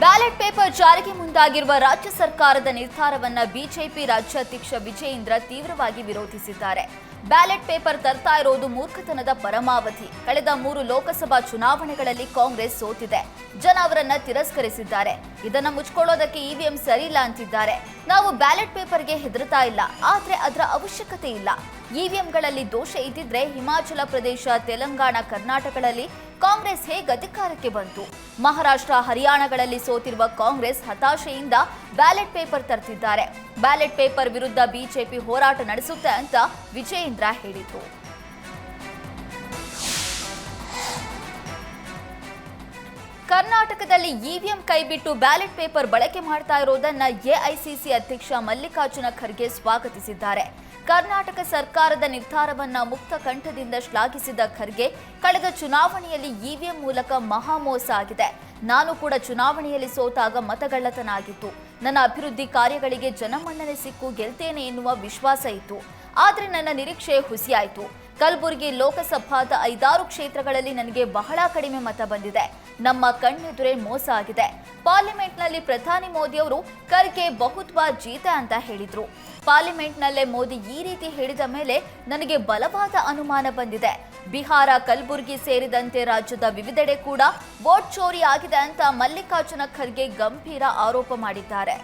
Ballot paper ಜಾರಿಗೆ ಮುಂದಾಗಿರುವ ರಾಜ್ಯ ಸರ್ಕಾರದ ನಿರ್ಧಾರವನ್ನ ಬಿಜೆಪಿ ರಾಜ್ಯಾಧ್ಯಕ್ಷ ವಿಜಯೇಂದ್ರ ತೀವ್ರವಾಗಿ ವಿರೋಧಿಸಿದ್ದಾರೆ. ಬ್ಯಾಲೆಟ್ ಪೇಪರ್ ತರ್ತಾ ಇರೋದು ಮೂರ್ಖತನದ ಪರಮಾವಧಿ. ಕಳೆದ 3 ಲೋಕಸಭಾ ಚುನಾವಣೆಗಳಲ್ಲಿ ಕಾಂಗ್ರೆಸ್ ಸೋತಿದೆ. ಜನ ಅವರನ್ನ ತಿರಸ್ಕರಿಸಿದ್ದಾರೆ. ಇದನ್ನ ಮುಚ್ಕೊಳ್ಳೋದಕ್ಕೆ ಇವಿಎಂ ಸರಿಯಿಲ್ಲ ಅಂತಿದ್ದಾರೆ. ನಾವು ಬ್ಯಾಲೆಟ್ ಪೇಪರ್ಗೆ ಹೆದರ್ತಾ ಇಲ್ಲ, ಆದ್ರೆ ಅದರ ಅವಶ್ಯಕತೆ ಇಲ್ಲ. ಇವಿಎಂಗಳಲ್ಲಿ ದೋಷ ಇದ್ದಿದ್ರೆ ಹಿಮಾಚಲ ಪ್ರದೇಶ, ತೆಲಂಗಾಣ, ಕರ್ನಾಟಕಗಳಲ್ಲಿ ಕಾಂಗ್ರೆಸ್ ಹೇಗೆ ಅಧಿಕಾರಕ್ಕೆ ಬಂತು? ಮಹಾರಾಷ್ಟ್ರ, ಹರಿಯಾಣಗಳಲ್ಲಿ ಸೋತಿರುವ ಕಾಂಗ್ರೆಸ್ ಹತಾಶೆಯಿಂದ ಬ್ಯಾಲೆಟ್ ಪೇಪರ್ ತರ್ತಿದ್ದಾರೆ. ಬ್ಯಾಲೆಟ್ ಪೇಪರ್ ವಿರುದ್ಧ ಬಿಜೆಪಿ ಹೋರಾಟ ನಡೆಸುತ್ತೆ ಅಂತ ವಿಜಯೇಂದ್ರ ಹೇಳಿದರು. ಕರ್ನಾಟಕದಲ್ಲಿ ಇವಿಎಂ ಕೈಬಿಟ್ಟು ಬ್ಯಾಲೆಟ್ ಪೇಪರ್ ಬಳಕೆ ಮಾಡ್ತಾ ಇರೋದನ್ನ ಎಐಸಿಸಿ ಅಧ್ಯಕ್ಷ ಮಲ್ಲಿಕಾರ್ಜುನ ಖರ್ಗೆ ಸ್ವಾಗತಿಸಿದ್ದಾರೆ. ಕರ್ನಾಟಕ ಸರ್ಕಾರದ ನಿರ್ಧಾರವನ್ನ ಮುಕ್ತ ಕಂಠದಿಂದ ಶ್ಲಾಘಿಸಿದ ಖರ್ಗೆ, ಕಳೆದ ಚುನಾವಣೆಯಲ್ಲಿ ಇವಿಎಂ ಮೂಲಕ ಮಹಾಮೋಸ ಆಗಿದೆ. ನಾನು ಕೂಡ ಚುನಾವಣೆಯಲ್ಲಿ ಸೋತಾಗ ಮತಗಳ್ಳತನ ಆಗಿತ್ತು. ನನ್ನ ಅಭಿವೃದ್ಧಿ ಕಾರ್ಯಗಳಿಗೆ ಜನಮನ್ನಣೆ ಸಿಕ್ಕು ಗೆಲ್ತೇನೆ ಎನ್ನುವ ವಿಶ್ವಾಸ ಇತ್ತು. ಆದರೆ ನನ್ನ ನಿರೀಕ್ಷೆ ಹುಸಿಯಾಯಿತು. ಕಲಬುರಗಿ ಲೋಕಸಭಾದ 5-6 ಕ್ಷೇತ್ರಗಳಲ್ಲಿ ನನಗೆ ಬಹಳ ಕಡಿಮೆ ಮತ ಬಂದಿದೆ. ನಮ್ಮ ಕಣ್ಣೆದುರೇ ಮೋಸ ಆಗಿದೆ. ಪಾರ್ಲಿಮೆಂಟ್ನಲ್ಲಿ ಪ್ರಧಾನಿ ಮೋದಿ ಅವರು ಖರ್ಗೆ ಬಹುತ್ ಬಾರ್ ಜೀತೆ ಅಂತ ಹೇಳಿದ್ರು. ಪಾರ್ಲಿಮೆಂಟ್ನಲ್ಲೇ ಮೋದಿ ಈ ರೀತಿ ಹೇಳಿದ ಮೇಲೆ ನನಗೆ ಬಲವಾದ ಅನುಮಾನ ಬಂದಿದೆ. ಬಿಹಾರ, ಕಲಬುರಗಿ ಸೇರಿದಂತೆ ರಾಜ್ಯದ ವಿವಿಧೆಡೆ ಕೂಡ ವೋಟ್ ಚೋರಿ ಆಗಿದೆ ಅಂತ ಮಲ್ಲಿಕಾರ್ಜುನ ಖರ್ಗೆ ಗಂಭೀರ ಆರೋಪ ಮಾಡಿದ್ದಾರೆ.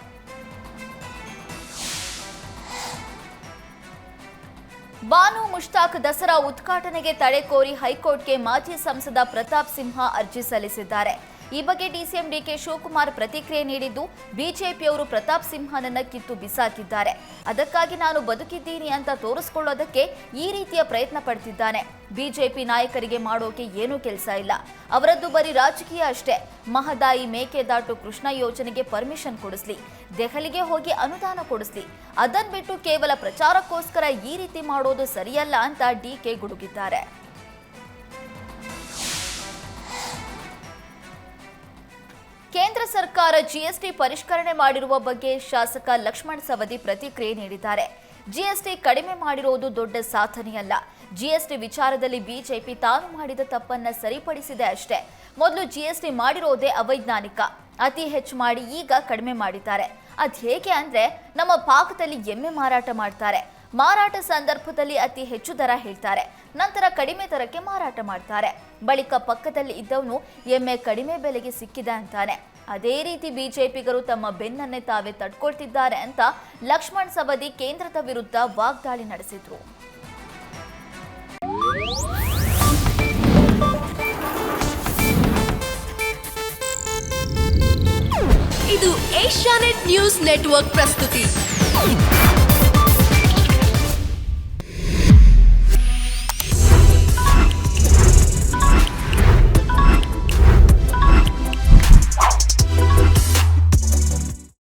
ಬಾನು ಮುಷ್ತಾಕ್ ದಸರಾ ಉದ್ಘಾಟನೆಗೆ ತಡೆ ಕೋರಿ ಹೈಕೋರ್ಟ್ಗೆ ಮಾಜಿ ಸಂಸದ ಪ್ರತಾಪ್ ಸಿಂಹ ಅರ್ಜಿ ಸಲ್ಲಿಸಿದ್ದಾರೆ. ಈ ಬಗ್ಗೆ ಡಿಸಿಎಂ ಡಿಕೆ ಶಿವಕುಮಾರ್ ಪ್ರತಿಕ್ರಿಯೆ ನೀಡಿದ್ದು, ಬಿಜೆಪಿಯವರು ಪ್ರತಾಪ್ ಸಿಂಹನನ್ನ ಕಿತ್ತು ಬಿಸಾಕಿದ್ದಾರೆ. ಅದಕ್ಕಾಗಿ ನಾನು ಬದುಕಿದ್ದೀನಿ ಅಂತ ತೋರಿಸ್ಕೊಳ್ಳೋದಕ್ಕೆ ಈ ರೀತಿಯ ಪ್ರಯತ್ನ ಪಡ್ತಿದ್ದಾನೆ. ಬಿಜೆಪಿ ನಾಯಕರಿಗೆ ಮಾಡೋಕೆ ಏನೂ ಕೆಲಸ ಇಲ್ಲ. ಅವರದ್ದು ಬರೀ ರಾಜಕೀಯ ಅಷ್ಟೇ. ಮಹದಾಯಿ, ಮೇಕೆದಾಟು, ಕೃಷ್ಣ ಯೋಜನೆಗೆ ಪರ್ಮಿಷನ್ ಕೊಡಿಸ್ಲಿ, ದೆಹಲಿಗೆ ಹೋಗಿ ಅನುದಾನ ಕೊಡಿಸ್ಲಿ. ಅದನ್ನ ಬಿಟ್ಟು ಕೇವಲ ಪ್ರಚಾರಕ್ಕೋಸ್ಕರ ಈ ರೀತಿ ಮಾಡೋದು ಸರಿಯಲ್ಲ ಅಂತ ಡಿಕೆ ಗುಡುಗಿದ್ದಾರೆ. ಕೇಂದ್ರ ಸರ್ಕಾರ ಜಿಎಸ್ಟಿ ಪರಿಷ್ಕರಣೆ ಮಾಡಿರುವ ಬಗ್ಗೆ ಶಾಸಕ ಲಕ್ಷ್ಮಣ್ ಸವದಿ ಪ್ರತಿಕ್ರಿಯೆ ನೀಡಿದ್ದಾರೆ. ಜಿಎಸ್ಟಿ ಕಡಿಮೆ ಮಾಡಿರುವುದು ದೊಡ್ಡ ಸಾಧನೆಯಲ್ಲ. ಜಿಎಸ್ಟಿ ವಿಚಾರದಲ್ಲಿ ಬಿಜೆಪಿ ತಾನು ಮಾಡಿದ ತಪ್ಪನ್ನ ಸರಿಪಡಿಸಿದೆ ಅಷ್ಟೇ. ಮೊದಲು ಜಿಎಸ್ಟಿ ಮಾಡಿರೋದೇ ಅವೈಜ್ಞಾನಿಕ. ಅತಿ ಹೆಚ್ಚು ಮಾಡಿ ಈಗ ಕಡಿಮೆ ಮಾಡಿದ್ದಾರೆ. ಅದ್ ಹೇಗೆ ಅಂದ್ರೆ, ನಮ್ಮ ಭಾಗದಲ್ಲಿ ಎಮ್ಮೆ ಮಾರಾಟ ಮಾಡ್ತಾರೆ. ಮಾರಾಟ ಸಂದರ್ಭದಲ್ಲಿ ಅತಿ ಹೆಚ್ಚು ದರ ಹೇಳ್ತಾರೆ, ನಂತರ ಕಡಿಮೆ ದರಕ್ಕೆ ಮಾರಾಟ ಮಾಡ್ತಾರೆ. ಬಳಿಕ ಪಕ್ಕದಲ್ಲಿ ಇದ್ದವನು ಎಮ್ಮೆ ಕಡಿಮೆ ಬೆಲೆಗೆ ಸಿಕ್ಕಿದೆ ಅಂತಾನೆ. ಅದೇ ರೀತಿ ಬಿಜೆಪಿಗರು ತಮ್ಮ ಬೆನ್ನನ್ನೇ ತಾವೇ ತಡ್ಕೊಳ್ತಿದ್ದಾರೆ ಅಂತ ಲಕ್ಷ್ಮಣ್ ಸವದಿ ಕೇಂದ್ರದ ವಿರುದ್ಧ ವಾಗ್ದಾಳಿ ನಡೆಸಿದ್ರು. ಇದು ಏಷ್ಯಾನೆಟ್ ನ್ಯೂಸ್ ನೆಟ್ವರ್ಕ್ ಪ್ರಸ್ತುತಿ.